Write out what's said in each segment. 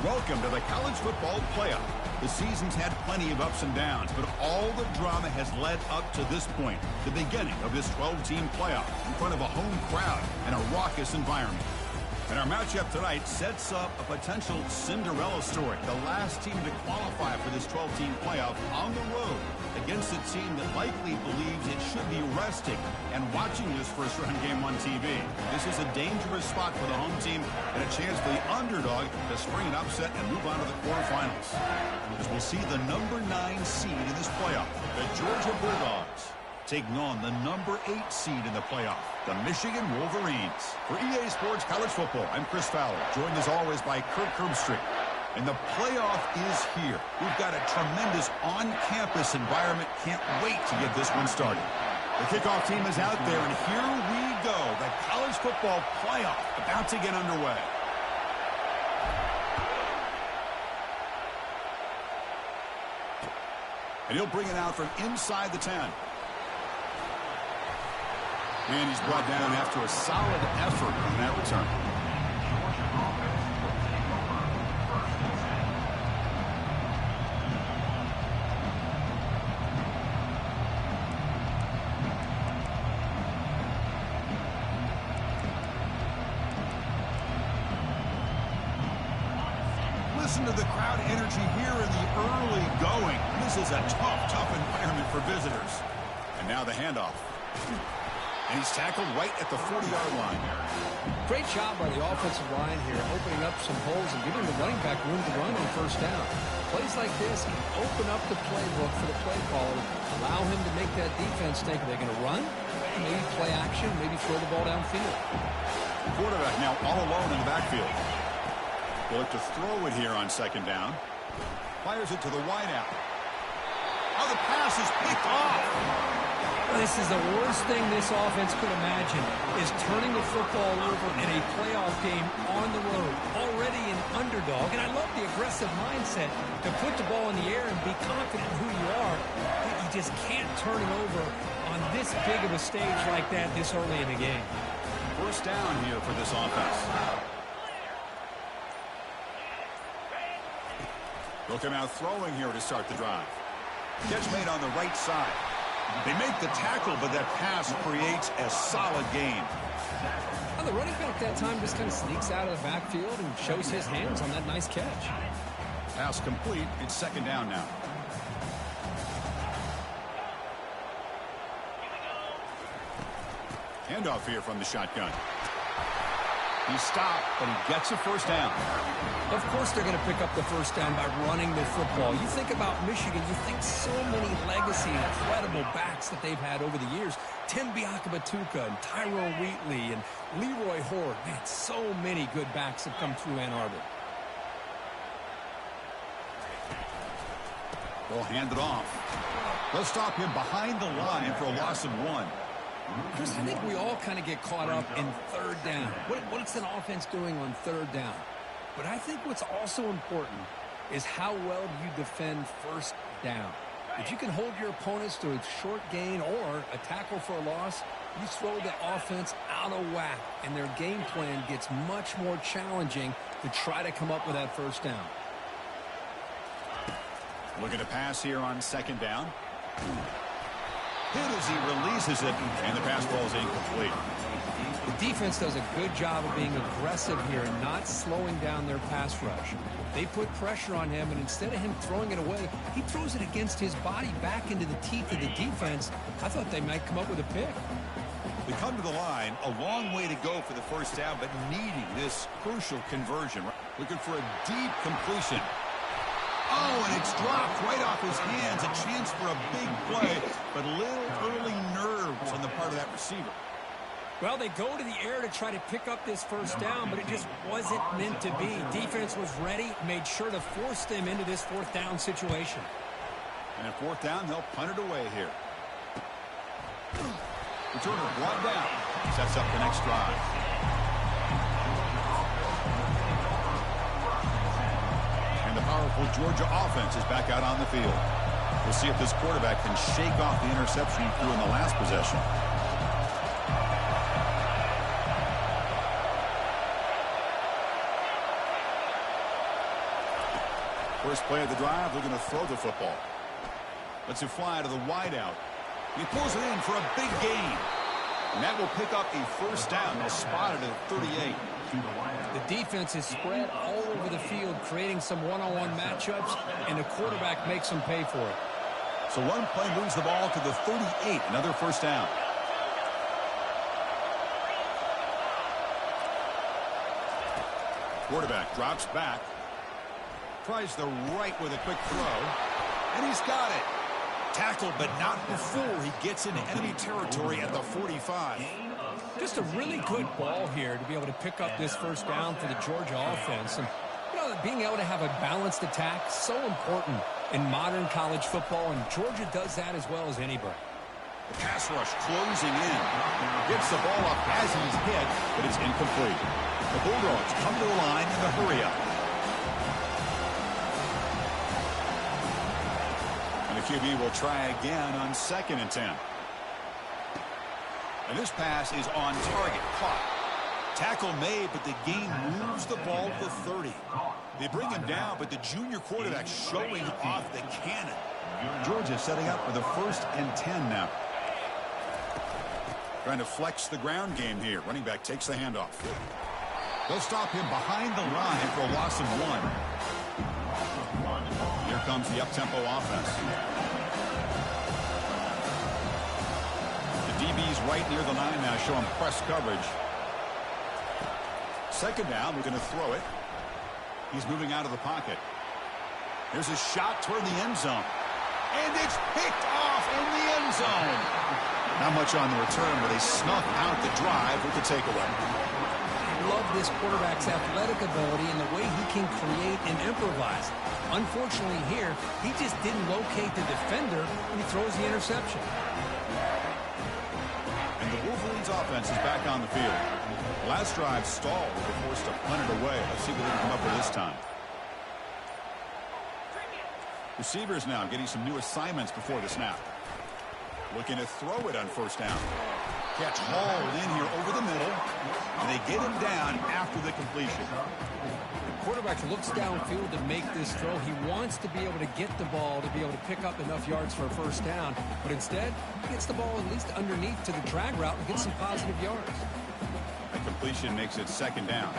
Welcome to the college football playoff. The season's had plenty of ups and downs, but all the drama has led up to this point, the beginning of this 12-team playoff in front of a home crowd and a raucous environment. And our matchup tonight sets up a potential Cinderella story, the last team to qualify for this 12-team playoff on the road against a team that likely believes it should be resting and watching this first-round game on TV. This is a dangerous spot for the home team and a chance for the underdog to spring an upset and move on to the quarterfinals. As we'll see the number 9 seed in this playoff, the Georgia Bulldogs, taking on the number 8 seed in the playoff, the Michigan Wolverines. For EA Sports College Football, I'm Chris Fowler, joined as always by Kirk Herbstreit. And the playoff is here. We've got a tremendous on-campus environment. Can't wait to get this one started. The kickoff team is out there, and here we go. The college football playoff about to get underway. And he'll bring it out from inside the 10. And he's brought down after a solid effort on that return. Listen to the crowd energy here in the early going. This is a tough environment for visitors. And now the handoff. And he's tackled right at the 40-yard line. Great job by the offensive line here, opening up some holes and giving the running back room to run on first down. Plays like this can open up the playbook for the play caller, allow him to make that defense think, are they going to run? Maybe play action, maybe throw the ball downfield. The quarterback now all alone in the backfield. He'll look to throw it here on second down. Fires it to the wideout. Oh, the pass is picked off. This is the worst thing this offense could imagine, is turning the football over in a playoff game on the road. Already an underdog, and I love the aggressive mindset to put the ball in the air and be confident in who you are. You just can't turn it over on this big of a stage like that this early in the game. First down here for this offense. They'll come out throwing here to start the drive. Catch made on the right side. They make the tackle, but that pass creates a solid gain. Well, the running back that time just kind of sneaks out of the backfield and shows his hands on that nice catch. Pass complete. It's second down now. Handoff here from the shotgun. He stopped, but he gets a first down. Of course they're going to pick up the first down by running the football. You think about Michigan, you think so many legacy, incredible backs that they've had over the years. Tim Biakabatuka and Tyrone Wheatley and Leroy Horde. Man, so many good backs have come through Ann Arbor. They'll hand it off. They'll stop him behind the line for a loss of 1. Chris, I think we all kind of get caught up in third down. What's an offense doing on third down? But I think what's also important is how well you defend first down. If you can hold your opponents to a short gain or a tackle for a loss, you throw the offense out of whack, and their game plan gets much more challenging to try to come up with that first down. Looking to pass here on second down. Hit as he releases it, and the pass ball is incomplete. The defense does a good job of being aggressive here and not slowing down their pass rush. They put pressure on him, and instead of him throwing it away, he throws it against his body back into the teeth of the defense. I thought they might come up with a pick. We come to the line, a long way to go for the first down, but needing this crucial conversion. Looking for a deep completion. Oh, and it's dropped right off his hands. A chance for a big play, but little early nerves on the part of that receiver. Well, they go to the air to try to pick up this first down, but it just wasn't meant to be. Defense was ready, made sure to force them into this fourth down situation. And at fourth down, they'll punt it away here. Returner brought down. Sets up the next drive. And the powerful Georgia offense is back out on the field. We'll see if this quarterback can shake off the interception he threw in the last possession. First play of the drive, they're going to throw the football. Lets it fly to the wideout. He pulls it in for a big gain. And that will pick up a first down. They'll spot it at 38. The defense is spread all over the field, creating some one-on-one matchups, and the quarterback makes them pay for it. So one play moves the ball to the 38. Another first down. Quarterback drops back. Tries the right with a quick throw. And he's got it. Tackled, but not before he gets into enemy territory at the 45. Just a really good ball here to be able to pick up this first down for the Georgia offense. And, you know, being able to have a balanced attack is so important in modern college football, and Georgia does that as well as anybody. The pass rush closing in. Gets the ball up as he's hit, but it's incomplete. The Bulldogs come to the line in the hurry-up. And the QB will try again on 2nd and 10. And this pass is on target. Caught. Tackle made, but the gain moves the ball to the 30. They bring him down, but the junior quarterback showing off the cannon. Georgia setting up for the 1st and 10 now. Trying to flex the ground game here. Running back takes the handoff. They'll stop him behind the line for a loss of 1. Here comes the up-tempo offense. The DB's right near the line now, showing press coverage. 2nd down, we're going to throw it. He's moving out of the pocket. Here's a shot toward the end zone. And it's picked off in the end zone. Not much on the return, but they snuff out the drive with the takeaway. I love this quarterback's athletic ability and the way he can create and improvise. Unfortunately here, he just didn't locate the defender when he throws the interception. And the Wolverines offense is back on the field. The last drive stalled. They were forced to punt it away. Let's see what they can come up with this time. Receivers now getting some new assignments before the snap. Looking to throw it on 1st down. Catch hauled in here over the middle. And they get him down after the completion. The quarterback looks downfield to make this throw. He wants to be able to get the ball to be able to pick up enough yards for a 1st down. But instead, he gets the ball at least underneath to the drag route and gets some positive yards. The completion makes it 2nd down.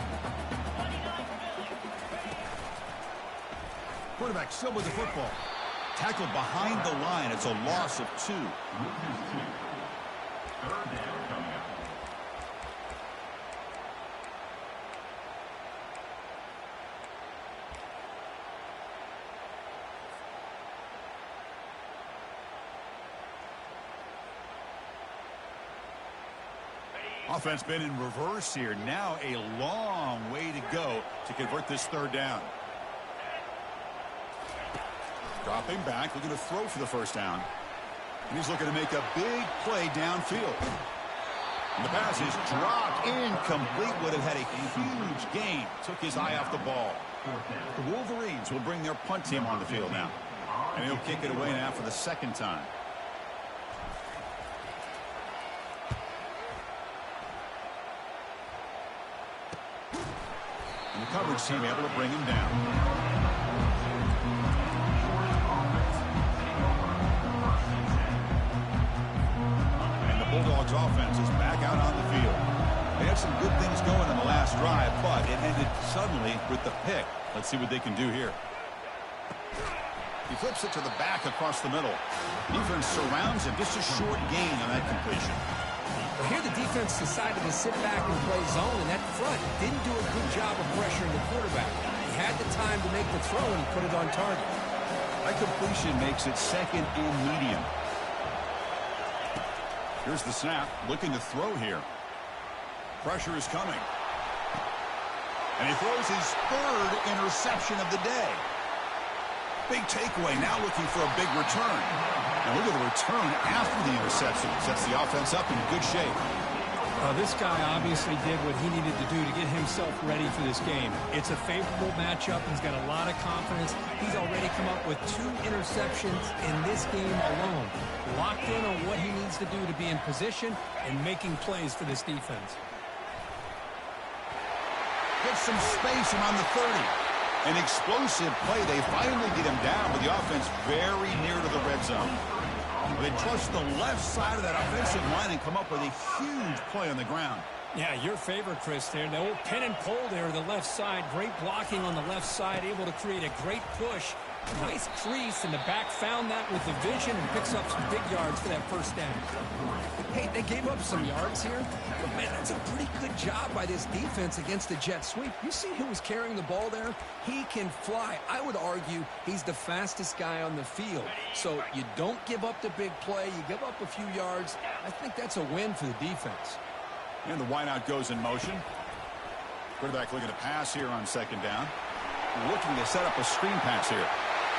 Quarterback still with the football. Tackled behind the line. It's a loss of 2. Offense been in reverse here. Now a long way to go to convert this 3rd down. Dropping back, looking to throw for the 1st down. And he's looking to make a big play downfield. And the pass is dropped incomplete. Would have had a huge gain. Took his eye off the ball. The Wolverines will bring their punt team on the field now. And he'll kick it away now for the 2nd time. And the coverage team able to bring him down. Bulldogs offense is back out on the field. They had some good things going in the last drive, but it ended suddenly with the pick. Let's see what they can do here. He flips it to the back across the middle. Defense surrounds him. Just a short gain on that completion. Well, here the defense decided to sit back and play zone, and that front didn't do a good job of pressuring the quarterback. He had the time to make the throw and put it on target. That completion makes it 2nd and medium. Here's the snap, looking to throw here. Pressure is coming. And he throws his 3rd interception of the day. Big takeaway, now looking for a big return. And look at the return after the interception. Sets the offense up in good shape. This guy obviously did what he needed to do to get himself ready for this game. It's a favorable matchup. He's got a lot of confidence. He's already come up with 2 interceptions in this game alone. Locked in on what he needs to do to be in position and making plays for this defense. Gets some space around the 30. An explosive play. They finally get him down, but the offense very near to the red zone. They trust the left side of that offensive line and come up with a huge play on the ground. Yeah, your favorite, Chris, there. The old pin and pull there, the left side. Great blocking on the left side, able to create a great push. Nice crease, and the back found that with the vision and picks up some big yards for that first down. Hey, they gave up some yards here, but, man, that's a pretty good job by this defense against the jet sweep. You see who was carrying the ball there? He can fly. I would argue he's the fastest guy on the field. So you don't give up the big play. You give up a few yards. I think that's a win for the defense. And the wideout goes in motion. Quarterback looking to pass here on second down. Looking to set up a screen pass here.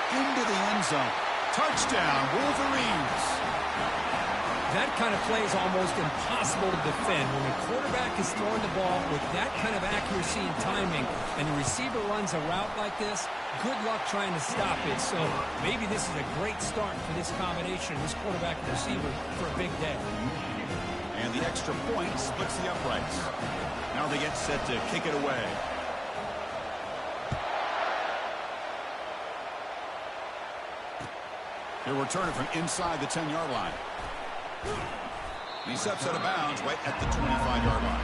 Into the end zone. Touchdown, Wolverines. That kind of play is almost impossible to defend. When the quarterback is throwing the ball with that kind of accuracy and timing, and the receiver runs a route like this, good luck trying to stop it. So maybe this is a great start for this combination, this quarterback and receiver, for a big day. And the extra point splits the uprights. Now they get set to kick it away. He'll return it from inside the 10-yard line. He steps out of bounds right at the 25-yard line.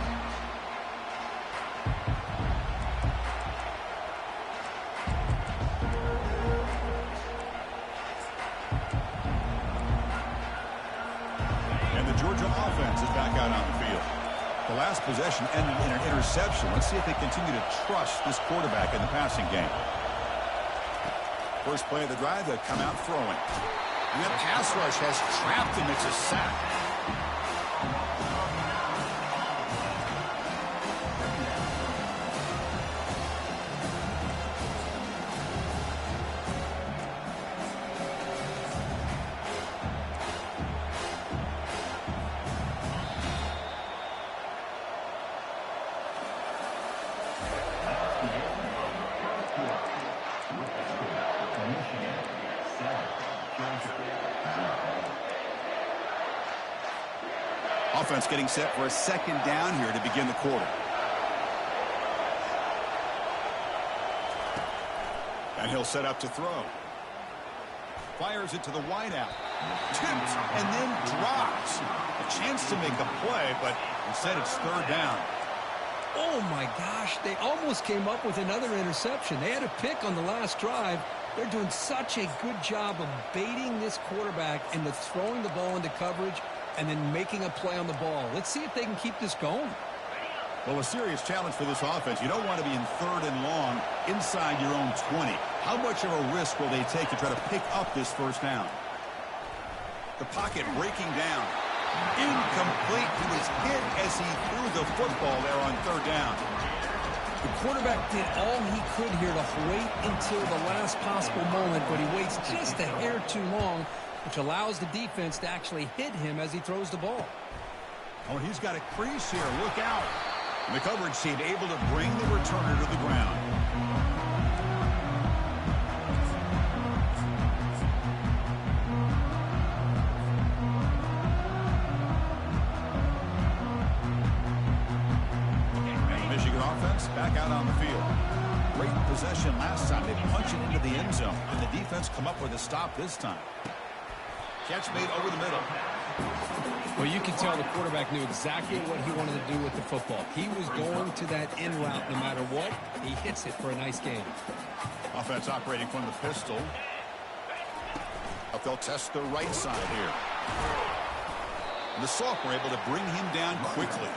And the Georgia offense is back out on the field. The last possession ended in an interception. Let's see if they continue to trust this quarterback in the passing game. First play of the drive, they come out throwing. And that pass rush has trapped him. It's a sack. Offense getting set for a second down here to begin the quarter. And he'll set up to throw. Fires it to the wideout. Tipped and then drops. A chance to make a play, but instead it's third down. Oh, my gosh. They almost came up with another interception. They had a pick on the last drive. They're doing such a good job of baiting this quarterback into throwing the ball into coverage and then making a play on the ball. Let's see if they can keep this going. Well, a serious challenge for this offense. You don't want to be in third and long inside your own 20. How much of a risk will they take to try to pick up this first down? The pocket breaking down. Incomplete. He was hit as he threw the football there on third down. The quarterback did all he could here to wait until the last possible moment, but he waits just a hair too long, which allows the defense to actually hit him as he throws the ball. Oh, he's got a crease here. Look out. And the coverage team able to bring the returner to the ground. Michigan offense back out on the field. Great possession last time. They punch it into the end zone, and the defense come up with a stop this time. Catch made over the middle. Well, you can tell the quarterback knew exactly what he wanted to do with the football. He was going to that in route no matter what. He hits it for a nice gain. Offense operating from the pistol. They'll test the right side here. And the sophomore able to bring him down quickly.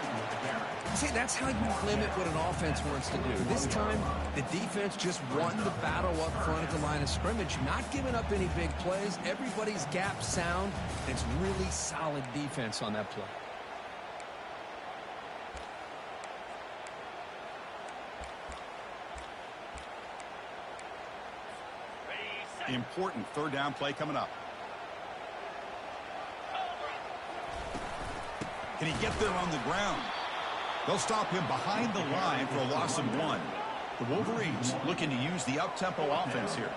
See, that's how you limit what an offense wants to do. This time, the defense just won the battle up front at the line of scrimmage, not giving up any big plays. Everybody's gap sound. It's really solid defense on that play. Important third down play coming up. Can he get there on the ground? They'll stop him behind the line for a loss of 1. The Wolverines looking to use the up-tempo offense here.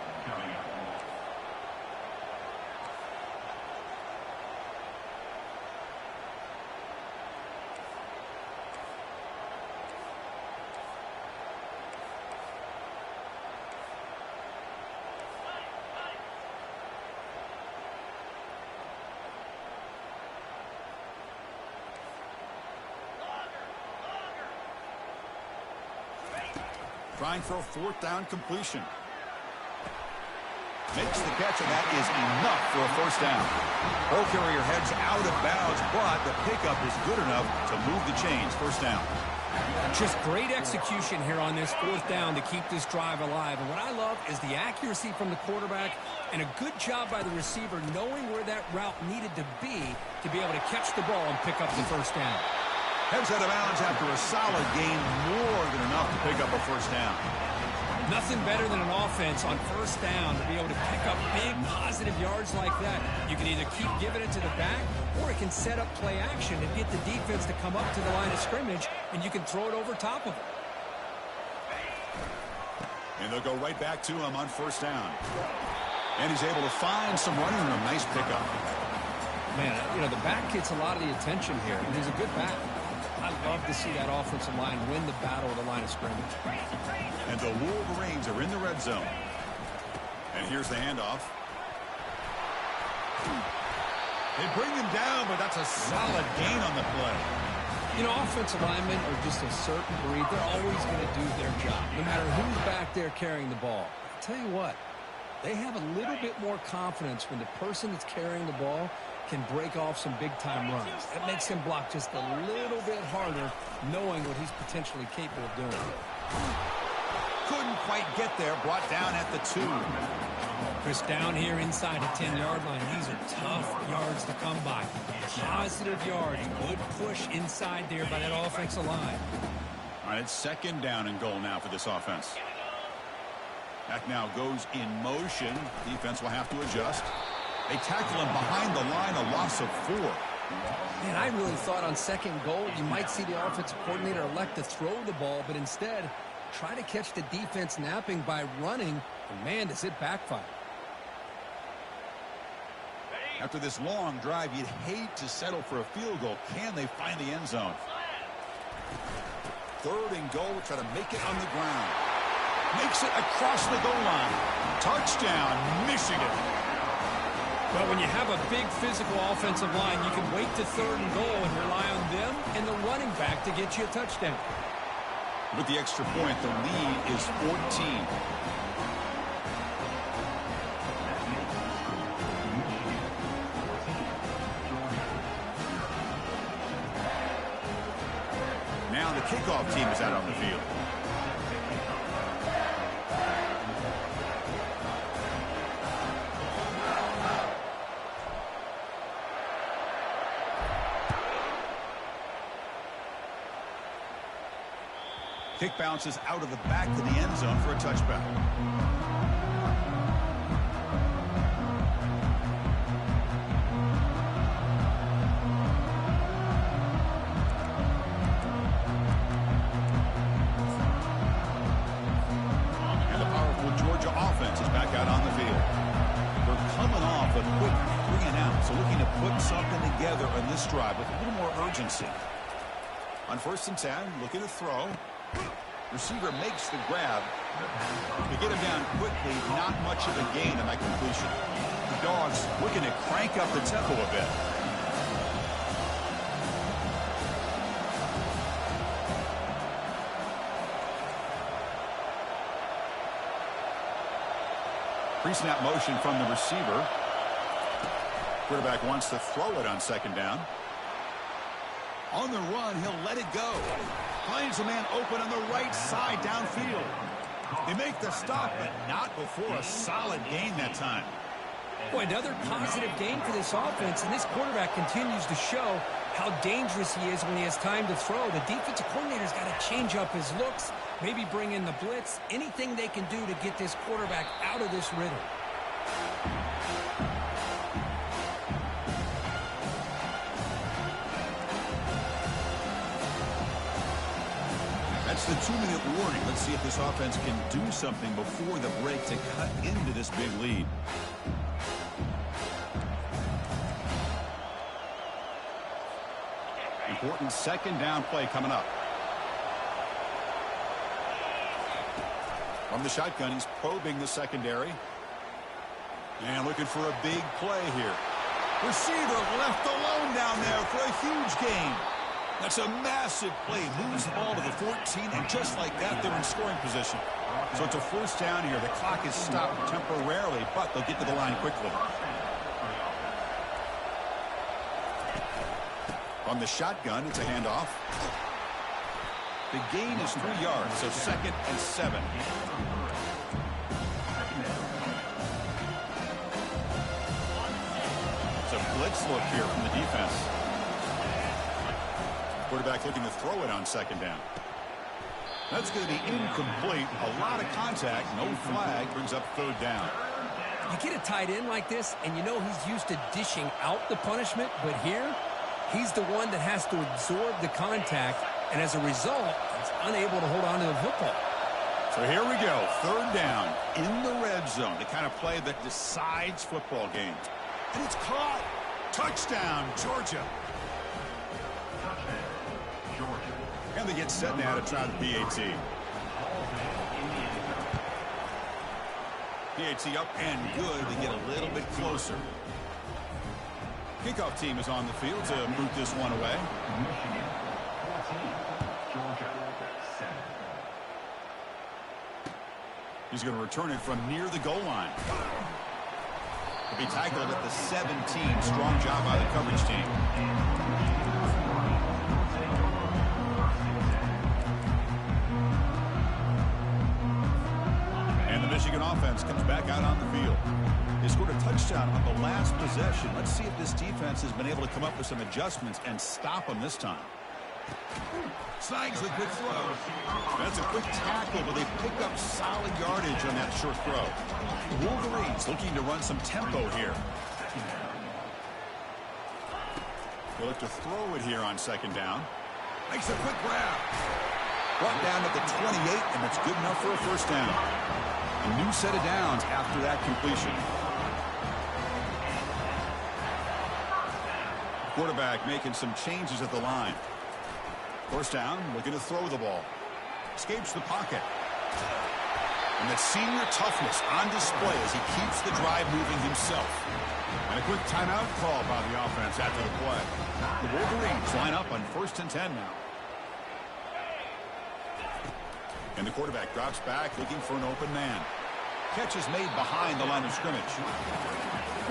Trying for a fourth down completion. Makes the catch, and that is enough for a first down. Ball carrier heads out of bounds, but the pickup is good enough to move the chains. First down. Just great execution here on this fourth down to keep this drive alive. And what I love is the accuracy from the quarterback and a good job by the receiver knowing where that route needed to be able to catch the ball and pick up the first down. Heads out of bounds after a solid gain, more than enough to pick up a first down. Nothing better than an offense on first down to be able to pick up big positive yards like that. You can either keep giving it to the back, or it can set up play action and get the defense to come up to the line of scrimmage, and you can throw it over top of it. And they'll go right back to him on first down. And he's able to find some running room. Nice pickup. Man, you know, the back gets a lot of the attention here, and he's a good back. I love to see that offensive line win the battle of the line of scrimmage. And the Wolverines are in the red zone. And here's the handoff. They bring him down, but that's a solid gain on the play. You know, offensive linemen are just a certain breed. They're always going to do their job, no matter who's back there carrying the ball. I'll tell you what, they have a little bit more confidence when the person that's carrying the ball can break off some big-time runs. That makes him block just a little bit harder, knowing what he's potentially capable of doing. Couldn't quite get there, brought down at the 2. Chris, down here inside the 10-yard line, these are tough yards to come by. Positive yards, good push inside there by that offensive line. All right, it's second down and goal now for this offense. Back now goes in motion. Defense will have to adjust. They tackle him behind the line, a loss of 4. Man, I really thought on second goal you might see the offensive coordinator elect to throw the ball, but instead try to catch the defense napping by running, and man, does it backfire. After this long drive, you'd hate to settle for a field goal. Can they find the end zone? Third and goal, try to make it on the ground. Makes it across the goal line. Touchdown, Michigan. But when you have a big physical offensive line, you can wait to third and goal and rely on them and the running back to get you a touchdown. With the extra point, the lead is 14. Now the kickoff team is out on the field. Kick bounces out of the back to the end zone for a touchback. And the powerful Georgia offense is back out on the field. They're coming off a quick 3-and-out, so looking to put something together on this drive with a little more urgency. On 1st and 10, looking to throw. Receiver makes the grab. To get him down quickly, not much of a gain on that completion. The Dogs looking to crank up the tempo a bit. Pre-snap motion from the receiver. Quarterback wants to throw it on second down. On the run, he'll let it go. Finds a man open on the right side downfield. They make the stop, but not before a solid gain that time. Boy, another positive gain for this offense, and this quarterback continues to show how dangerous he is when he has time to throw. The defensive coordinator's got to change up his looks, maybe bring in the blitz, anything they can do to get this quarterback out of this rhythm. That's the 2-minute warning. Let's see if this offense can do something before the break to cut into this big lead. Important second down play coming up. From the shotgun, he's probing the secondary. And looking for a big play here. Receiver left alone down there for a huge gain. That's a massive play. Moves the ball to the 14, and just like that, they're in scoring position. So it's a first down here. The clock is stopped temporarily, but they'll get to the line quickly. On the shotgun, it's a handoff. The gain is 3 yards, so 2nd and 7. It's a blitz look here from the defense. Quarterback looking to throw it on 2nd down. That's going to be incomplete. A lot of contact. No flag. Brings up 3rd down. You get a tight end like this, and you know he's used to dishing out the punishment, but here, he's the one that has to absorb the contact, and as a result, he's unable to hold on to the football. So here we go. 3rd down in the red zone. The kind of play that decides football games. And it's caught. Touchdown, Georgia. And they get set now to try the PAT. PAT up and good. They get a little bit closer. Kickoff team is on the field to boot this one away. He's going to return it from near the goal line. He'll be tackled at the 17. Strong job by the coverage team. And the Michigan offense comes back out on the field. They scored a touchdown on the last possession. Let's see if this defense has been able to come up with some adjustments and stop them this time. Snags the quick throw. That's a quick tackle, but they pick up solid yardage on that short throw. The Wolverines looking to run some tempo here. They'll look to throw it here on 2nd down. Makes a quick grab. Brought down at the 28, and that's good enough for a first down. A new set of downs after that completion. Quarterback making some changes at the line. First down, looking to throw the ball. Escapes the pocket. And that senior toughness on display as he keeps the drive moving himself. And a quick timeout call by the offense after the play. The Wolverines line up on 1st and 10 now. And the quarterback drops back looking for an open man. Catch is made behind the line of scrimmage.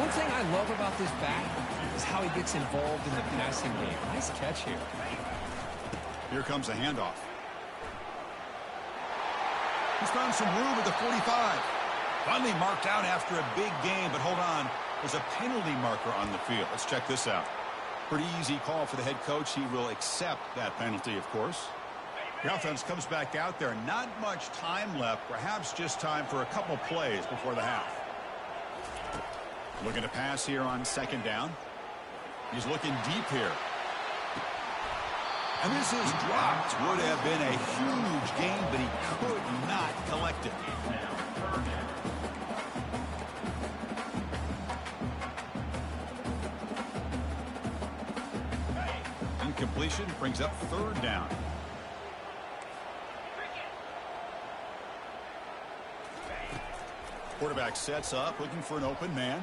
One thing I love about this back is how he gets involved in the passing game. Nice catch here. Here comes a handoff. He's found some room at the 45. Finally marked out after a big game, but hold on. There's a penalty marker on the field. Let's check this out. Pretty easy call for the head coach. He will accept that penalty, of course. The offense comes back out there. Not much time left. Perhaps just time for a couple plays before the half. Looking to pass here on 2nd down. He's looking deep here. And this is dropped. Would have been a huge gain, but he could not collect it. Incompletion brings up 3rd down. Quarterback sets up, looking for an open man.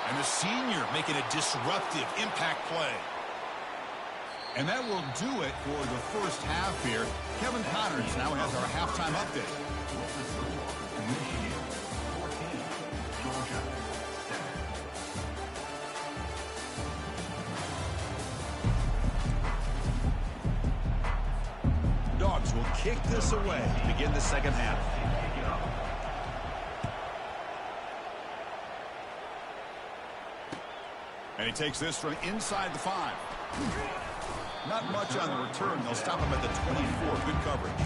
And the senior making a disruptive impact play. And that will do it for the first half here. Kevin Connors now has our halftime update. Dogs will kick this away to begin the 2nd half. And he takes this from inside the 5. Not much on the return. They'll stop him at the 24. Good coverage.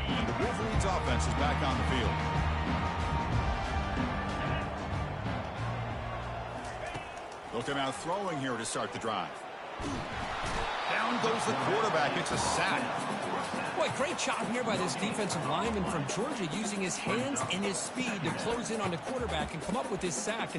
And the Wolverines offense is back on the field. Looking out throwing here to start the drive. Down goes the quarterback. It's a sack. Boy, great job here by this defensive lineman from Georgia using his hands and his speed to close in on the quarterback and come up with this sack.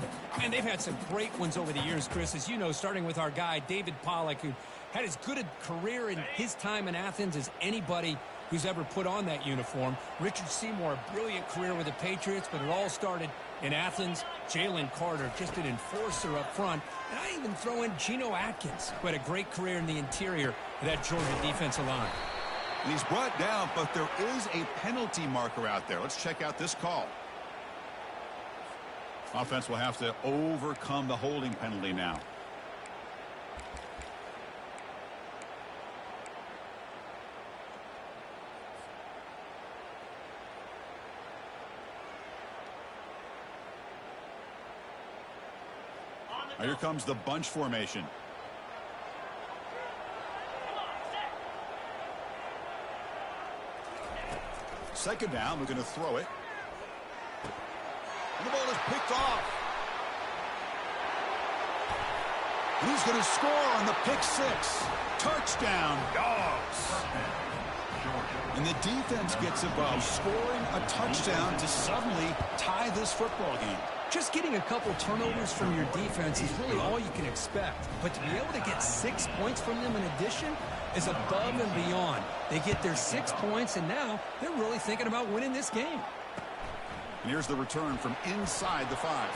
And they've had some great ones over the years, Chris, as you know, starting with our guy, David Pollack, who had as good a career in his time in Athens as anybody who's ever put on that uniform. Richard Seymour, a brilliant career with the Patriots, but it all started In Athens, Jalen Carter, just an enforcer up front. And I even throw in Geno Atkins, who had a great career in the interior of that Georgia defensive line. He's brought down, but there is a penalty marker out there. Let's check out this call. Offense will have to overcome the holding penalty now. Now here comes the bunch formation. Second down, we're going to throw it. And the ball is picked off. And he's going to score on the pick six. Touchdown, Dogs. And the defense gets involved, scoring a touchdown to suddenly tie this football game. Just getting a couple turnovers from your defense is really all you can expect. But to be able to get 6 points from them in addition is above and beyond. They get their 6 points, and now they're really thinking about winning this game. And here's the return from inside the 5.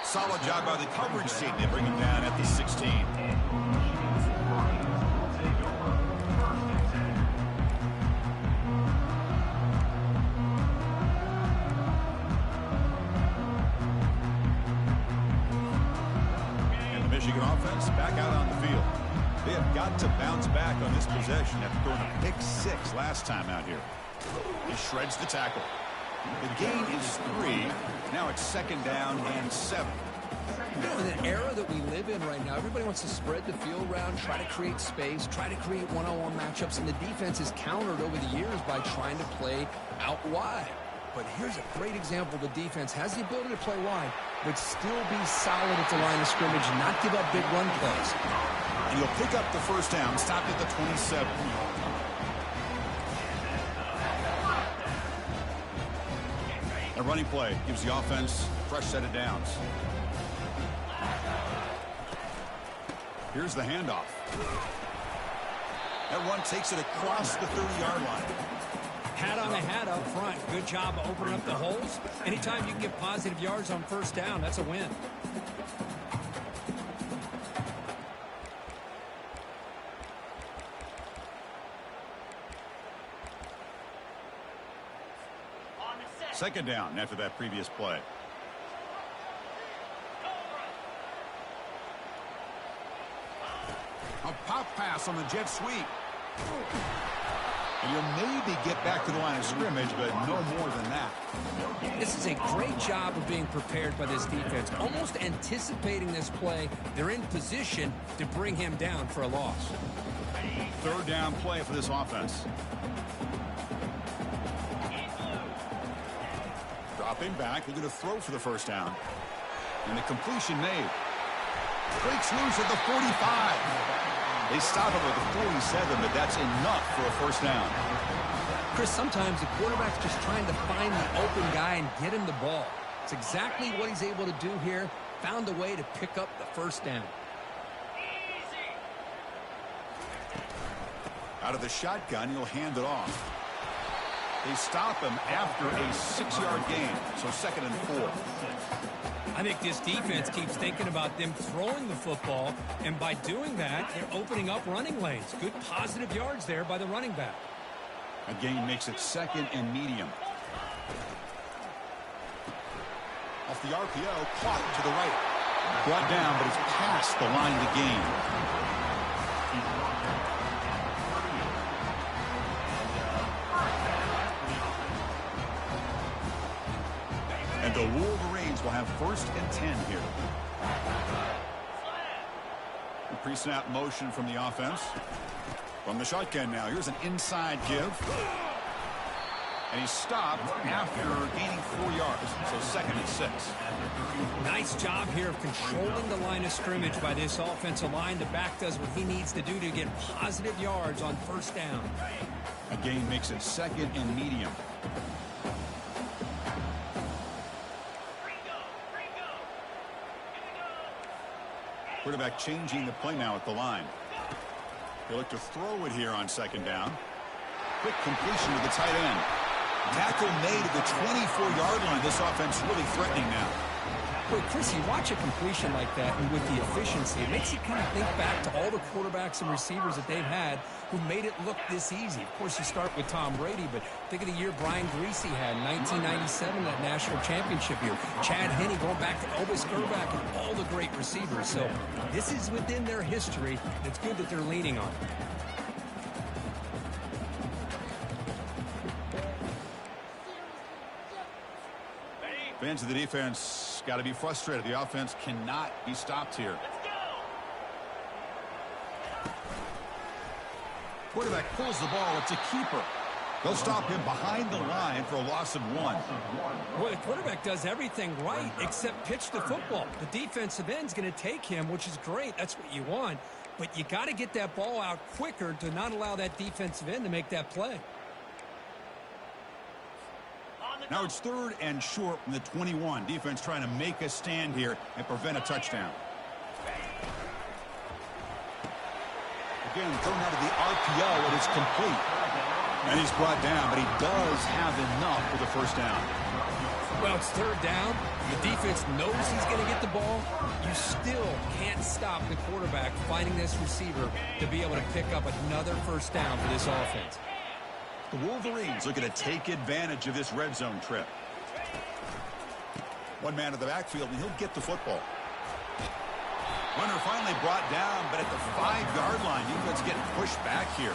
Solid job by the coverage team. They bring him down at the 16. And the Michigan offense back out on the field. They have got to bounce back on this possession after throwing a pick 6 last time out here. He shreds the tackle. The gain is 3. Now it's second down and 7. You know, in the era that we live in right now, everybody wants to spread the field around, try to create space, try to create one-on-one matchups, and the defense is countered over the years by trying to play out wide. But here's a great example. The defense has the ability to play wide, but still be solid at the line of scrimmage and not give up big run plays. And he'll pick up the first down, stopped at the 27. A running play gives the offense a fresh set of downs. Here's the handoff. That run takes it across the 30-yard line. Hat on the hat up front. Good job of opening up the holes. Anytime you can get positive yards on first down, that's a win. Second down after that previous play. A pop pass on the jet sweep. And you'll maybe get back to the line of scrimmage, but no more than that. This is a great job of being prepared by this defense. Almost anticipating this play, they're in position to bring him down for a loss. Third down play for this offense. Dropping back, they're going to throw for the first down. And the completion made. Breaks loose at the 45. They stop him at the 47, but that's enough for a first down. Chris, sometimes the quarterback's just trying to find the open guy and get him the ball. It's exactly what he's able to do here. Found a way to pick up the first down. Out of the shotgun, he'll hand it off. They stop him after a 6-yard gain, so second and 4. I think this defense keeps thinking about them throwing the football, and by doing that, they're opening up running lanes. Good positive yards there by the running back. A gain makes it second and medium. Off the RPO, caught to the right. Brought down, but it's past the line to gain. And the Wolverines will have first and 10 here. Pre-snap motion from the offense. From the shotgun now. Here's an inside give. And he's stopped after gaining 4 yards. So second and 6. Nice job here of controlling the line of scrimmage by this offensive line. The back does what he needs to do to get positive yards on first down. A gain makes it second and medium. Quarterback changing the play now at the line. He'll look to throw it here on second down. Quick completion to the tight end. Tackle made at the 24-yard line. This offense really threatening now. Well, Chris, you watch a completion like that, and with the efficiency, it makes you kind of think back to all the quarterbacks and receivers that they've had who made it look this easy. Of course, you start with Tom Brady, but think of the year Brian Griese had in 1997, that national championship year. Chad Henne going back to Elvis Grbac and all the great receivers. So this is within their history. It's good that they're leaning on it. Fans of the defense got to be frustrated. The offense cannot be stopped here. Quarterback pulls the ball. It's a keeper. They'll stop him behind the line for a loss of 1. Well, the quarterback does everything right except pitch the football. The defensive end's going to take him, which is great. That's what you want. But you got to get that ball out quicker to not allow that defensive end to make that play. Now it's 3rd and short from the 21. Defense trying to make a stand here and prevent a touchdown. Again, thrown out of the RPO, and it's complete. And he's brought down, but he does have enough for the first down. Well, it's 3rd down. The defense knows he's going to get the ball. You still can't stop the quarterback finding this receiver to be able to pick up another first down for this offense. The Wolverines looking to take advantage of this red zone trip. One man in the backfield, and he'll get the football. Runner finally brought down, but at the 5-yard line, defense getting pushed back here.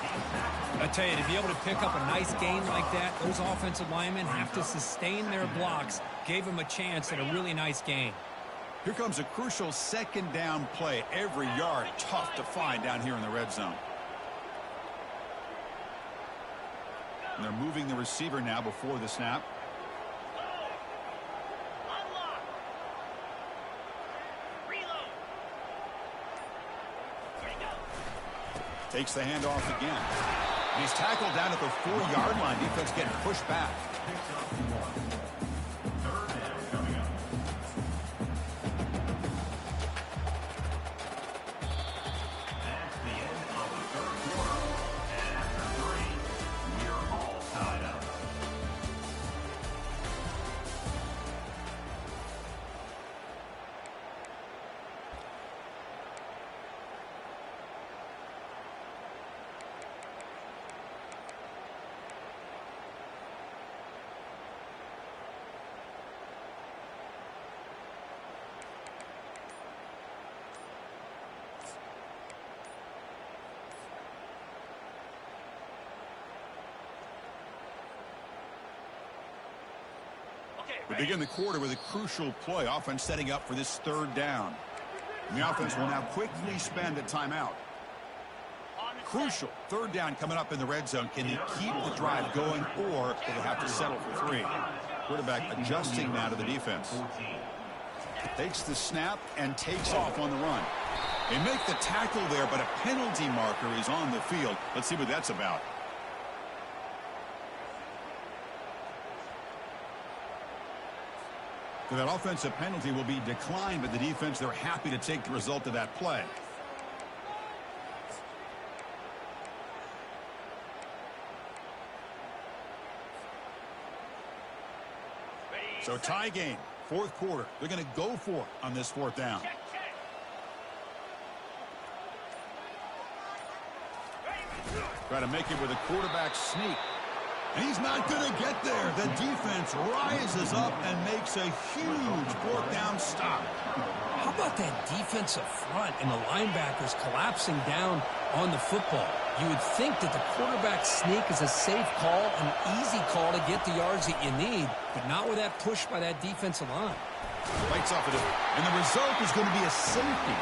I tell you, to be able to pick up a nice gain like that, those offensive linemen have to sustain their blocks. Gave them a chance at a really nice gain. Here comes a crucial 2nd down play. Every yard tough to find down here in the red zone. And they're moving the receiver now before the snap. Takes the handoff again. And he's tackled down at the 4-yard line. Defense getting pushed back. We begin the quarter with a crucial play. Offense setting up for this 3rd down. And the offense will now quickly spend a timeout. Crucial 3rd down coming up in the red zone. Can they keep the drive going, or do they have to settle for 3? Quarterback adjusting now to the defense. Takes the snap and takes off on the run. They make the tackle there, but a penalty marker is on the field. Let's see what that's about. So that offensive penalty will be declined, but the defense, they're happy to take the result of that play. So tie game, 4th quarter. They're going to go for it on this 4th down. Try to make it with a quarterback sneak. And he's not going to get there. The defense rises up and makes a huge 4th down stop. How about that defensive front and the linebackers collapsing down on the football? You would think that the quarterback sneak is a safe call, an easy call to get the yards that you need, but not with that push by that defensive line. Bites off of it, and the result is going to be a safety.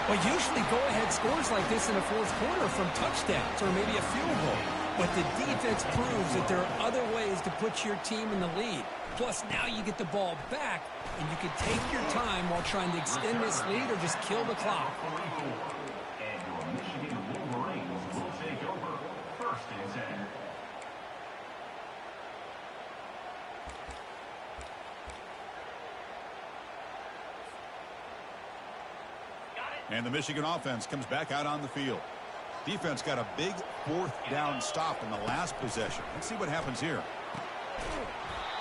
Well, usually go-ahead scores like this in the 4th quarter from touchdowns or maybe a field goal. But the defense proves that there are other ways to put your team in the lead. Plus, now you get the ball back, and you can take your time while trying to extend this lead or just kill the clock. And your Michigan Wolverines will take over 1st and 10. And the Michigan offense comes back out on the field. Defense got a big 4th down stop in the last possession. Let's see what happens here.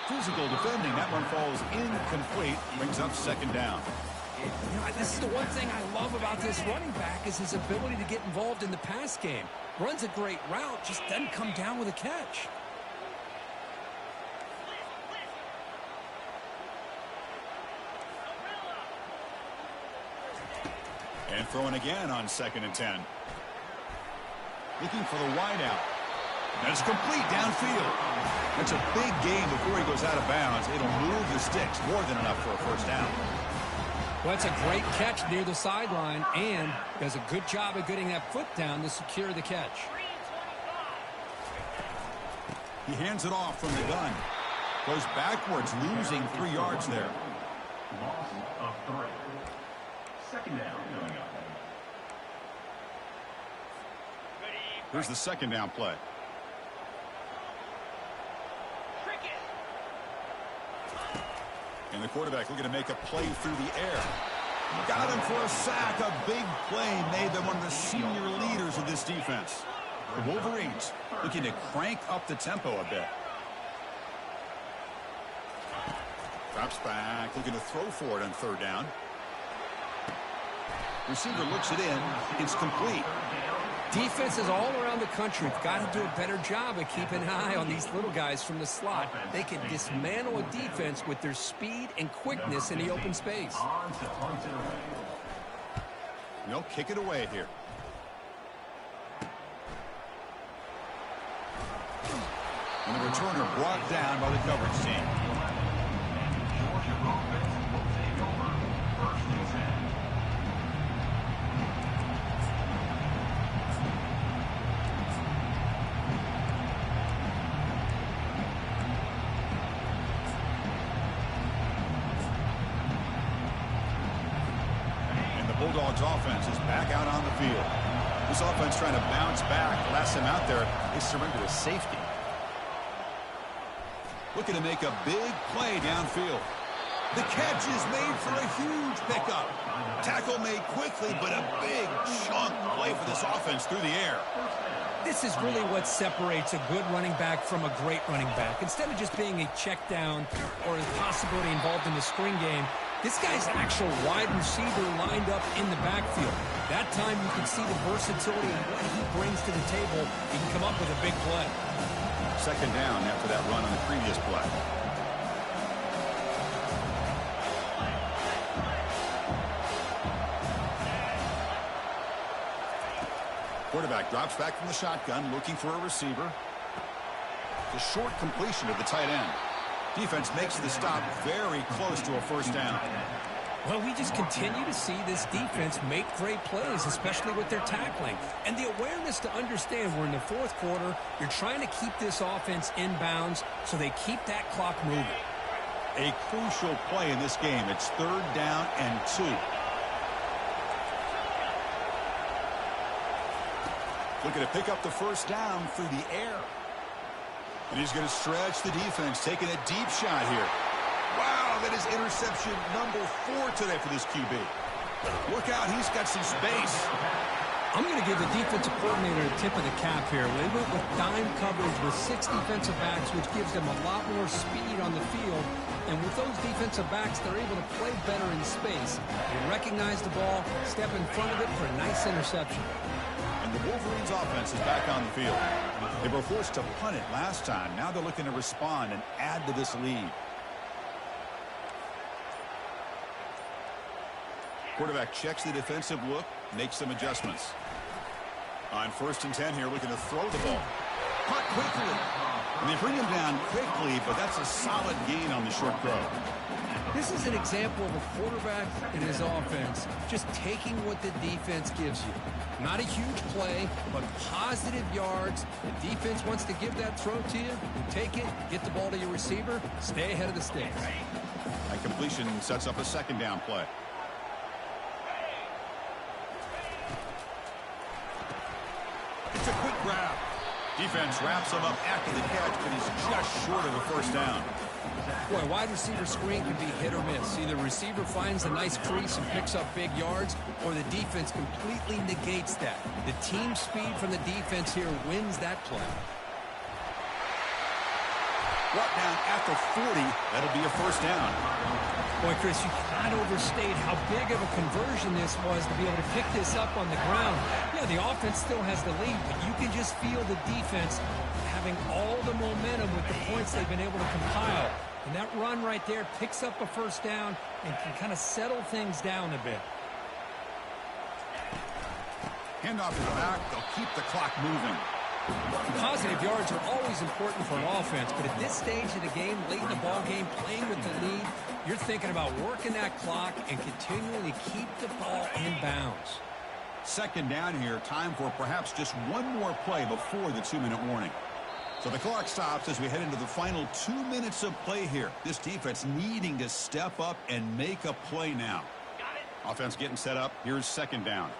Physical defending. That one falls incomplete. Brings up second down. This is the one thing I love about this running back is his ability to get involved in the pass game. Runs a great route, just doesn't come down with a catch. And throwing again on 2nd and 10. Looking for the wide out. That's complete downfield. That's a big gain before he goes out of bounds. It'll move the sticks more than enough for a first down. Well, that's a great catch near the sideline and does a good job of getting that foot down to secure the catch. He hands it off from the gun. Goes backwards, losing 3 yards there. Loss of 3. Second down coming up. Here's the second down play. And the quarterback looking to make a play through the air. Got him for a sack. A big play made by one of the senior leaders of this defense. The Wolverines looking to crank up the tempo a bit. Drops back, looking to throw for it on 3rd down. Receiver looks it in. It's complete. Defenses all around the country have got to do a better job of keeping an eye on these little guys from the slot. They can dismantle a defense with their speed and quickness in the open space. They'll kick it away here. And the returner brought down by the coverage team. Georgia offense will take over. 1st and 10. Bulldogs offense is back out on the field. This offense trying to bounce back. Last time out there, they surrendered a safety. Looking to make a big play downfield. The catch is made for a huge pickup. Tackle made quickly, but a big chunk play for this offense through the air. This is really what separates a good running back from a great running back. Instead of just being a check down or a possibility involved in the screen game, this guy's actual wide receiver lined up in the backfield. That time you can see the versatility and what he brings to the table. He can come up with a big play. Second down after that run on the previous play. Quarterback drops back from the shotgun, looking for a receiver. The short completion of the tight end. Defense makes the stop very close to a first down. Well, we just continue to see this defense make great plays, especially with their tackling. And the awareness to understand we're in the 4th quarter, you're trying to keep this offense in bounds so they keep that clock moving. A crucial play in this game. It's 3rd down and 2. Looking to pick up the first down through the air. And he's going to stretch the defense, taking a deep shot here. Wow, that is interception number 4 today for this QB. Look out, he's got some space. I'm going to give the defensive coordinator a tip of the cap here. They went with dime coverage with 6 defensive backs, which gives them a lot more speed on the field. And with those defensive backs, they're able to play better in space. They recognize the ball, step in front of it for a nice interception. And the Wolverines offense is back on the field. They were forced to punt it last time. Now they're looking to respond and add to this lead. Quarterback checks the defensive look, makes some adjustments. On 1st and 10 here, looking to throw the ball. Caught quickly. And they bring him down quickly, but that's a solid gain on the short throw. This is an example of a quarterback and his offense just taking what the defense gives you. Not a huge play, but positive yards. The defense wants to give that throw to you. You take it, get the ball to your receiver, stay ahead of the sticks. That completion sets up a second down play. It's a quick grab. Defense wraps him up after the catch, but he's just short of a first down. Boy, wide receiver screen can be hit or miss. Either the receiver finds a nice crease and picks up big yards, or the defense completely negates that. The team speed from the defense here wins that play. Brought down at the 40. That'll be a first down. Boy, Chris, you cannot overstate how big of a conversion this was to be able to pick this up on the ground. Yeah, the offense still has the lead, but you can just feel the defense having all the momentum with the points they've been able to compile. And that run right there picks up a first down and can kind of settle things down a bit. Handoff to the back. They'll keep the clock moving. Positive yards are always important for an offense, but at this stage of the game, late in the ball game, playing with the lead, you're thinking about working that clock and continuing to keep the ball in bounds. Second down here. Time for perhaps just one more play before the 2-minute warning. So the clock stops as we head into the final 2 minutes of play here. This defense needing to step up and make a play now. Offense getting set up. Here's second down.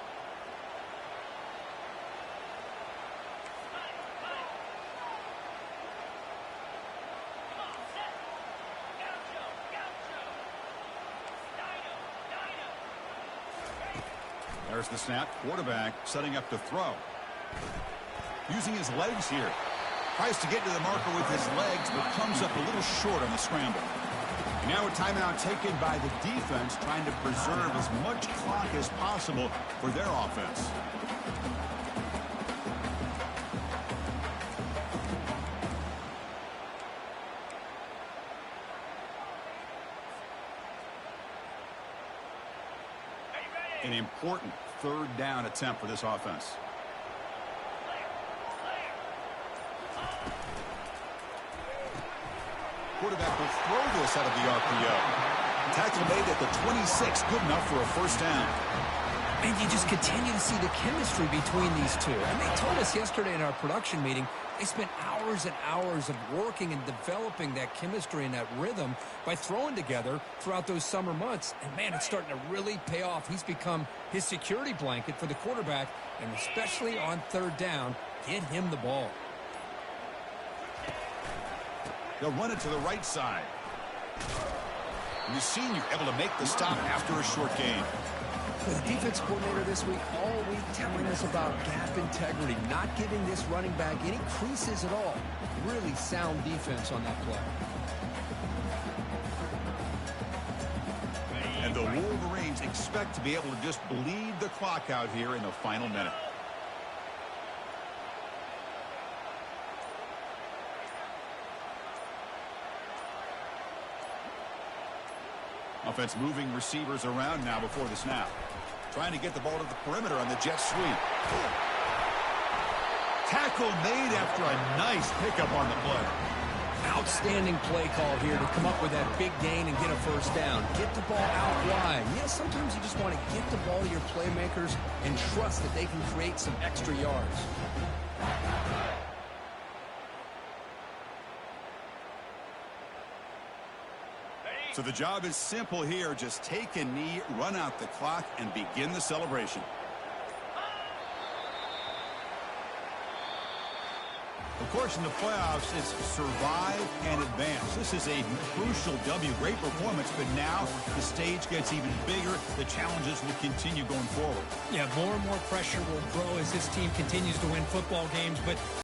There's the snap. Quarterback setting up to throw. Using his legs here. Tries to get to the marker with his legs, but comes up a little short on the scramble. And now a timeout taken by the defense, trying to preserve as much clock as possible for their offense. An important third down attempt for this offense. Quarterback will throw this out of the RPO. Tackle made at the 26, good enough for a first down. And you just continue to see the chemistry between these two. And they told us yesterday in our production meeting, they spent hours and hours of working and developing that chemistry and that rhythm by throwing together throughout those summer months. And, man, it's starting to really pay off. He's become his security blanket for the quarterback, and especially on third down, get him the ball. They'll run it to the right side. And the senior able to make the stop after a short gain. The defense coordinator this week all week telling us about gap integrity, not giving this running back any creases at all. Really sound defense on that play. And the Wolverines expect to be able to just bleed the clock out here in the final minute. Offense moving receivers around now before the snap. Trying to get the ball to the perimeter on the jet sweep. Tackle made after a nice pickup on the play. Outstanding play call here to come up with that big gain and get a first down. Get the ball out wide. Yeah, sometimes you just want to get the ball to your playmakers and trust that they can create some extra yards. So the job is simple here. Just take a knee, run out the clock, and begin the celebration. Of course, in the playoffs, it's survive and advance. This is a crucial W. Great performance, but now the stage gets even bigger. The challenges will continue going forward. Yeah, more and more pressure will grow as this team continues to win football games, but